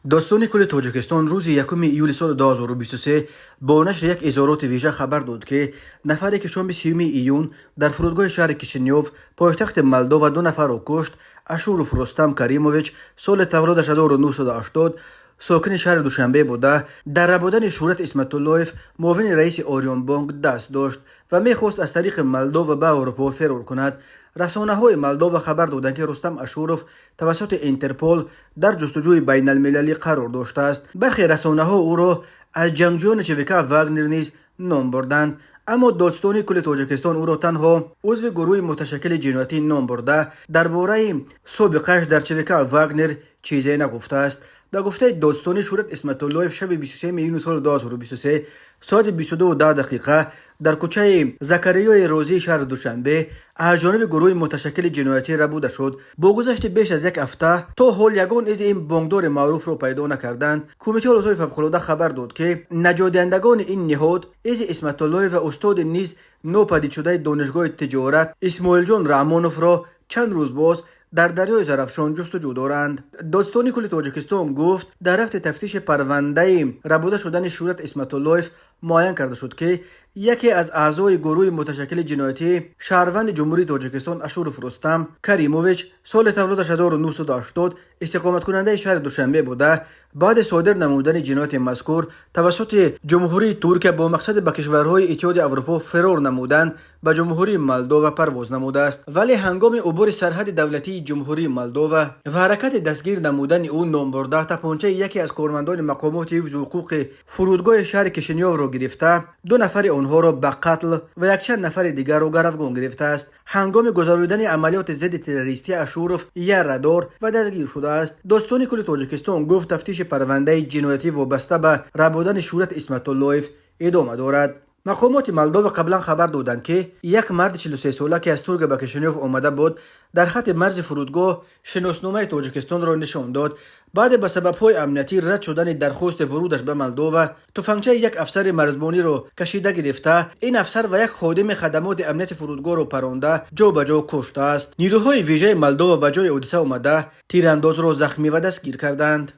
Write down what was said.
داستان کل تاجیکستان روز 1 ایول سال 2023 با نشر یک اظهارات ویژه خبر داد که نفری که شام 30 ایون در فرودگاه شهر کیشینیوف پایتخت مولداوا دو نفر را کشت. اشوروف رستم کریموویچ سال تولدش 1980 ساکن شهر دوشنبه بوده. در ربودن شهرت اسمت اللهیف معاون رئیس آریون بانک دست داشت و میخواست از طریق مولداوا به اروپا فرار کند. رسانه‌های مولداوا خبر دادند که رستم اشوروف توسط اینترپل در جستجوی بین المللی قرار داشته است. برخی رسانه‌ها او را از جنگجویان چویکا واگنر نیز نام بردند، اما دادستانی کل تاجیکستان او را تنها عضو گروه متشکل جنایتی نام برده. درباره سابقه‌اش در چویکا واگنر چیزی نگفته است. به گفته دادستانی شهرت اسمت اللهیف شب 23 ایون سال 2023 ساعت 22:10 در کوچه زکریای روزی شهر دوشنبه از جانب گروه متشکل جنایتی ربوده شد. با گذشت بیش از یک هفته تا حال یگان از این بانکدار معروف را پیدا نکردند. کمیته حالات فوق‌العاده خبر داد که نژاددهندگان این نهاد از اسمت اللهیف و استاد نیز ناپدید شده دانشگاه تجارت اسماعیل جان رحمانوف را چند روز باز در دریای زرافشان جستجو دارند. دادستانی کل تاجیکستان گفت در رفت تفتیش پرونده ربوده شدن شهرت اسمت اللهیف معین کرده شد که یکی از اعضای گروه متشکل جنایتی شهروند جمهوری تاجیکستان اشوروف رستم کریموویچ سال تولدش 1980 استقامت کننده شهر دوشنبه بوده. بعد صادر نمودن جنایت مذکور توسط جمهوری ترکیه با مقصد به کشورهای اتحاد اروپا فرار نمودن به جمهوری مولداوا پرواز نموده است، ولی هنگام عبور سرحد دولتی جمهوری مولداوا و حرکت دستگیر نمودن او نام برده تپانچه یکی از کارمندان مقامات حفظ حقوق فرودگاه شهر کیشینیوف را گرفته، دو نفر آنها را به قتل و یک چند نفر دیگر را گروگان گرفته است. هنگام گذراندن عملیات ضد تروریستی اشوروف یک رادار و دستگیر شده است. داستانی کل تاجیکستان گفت تفتیش پرونده جنایتی وابسته به ربودن شهرت اسمت اللهیف ادامه دارد. مقامات مولداوا قبلا خبر دادند که یک مرد 43 ساله که از ترک به کیشینیوف آمده بود در خط مرز فرودگاه شناسنامه تاجیکستان را نشان داد. بعد به سبب‌های امنیتی رد شدن درخواست ورودش به مولداوا تفنگچه یک افسر مرزبانی را کشیده گرفته. این افسر و یک خادم خدمات امنیت فرودگاه را پرانده جا به جا کشته است. نیروهای ویژه مولداوا به جای حادثه آمده تیرانداز را زخمی و دستگیر کردند.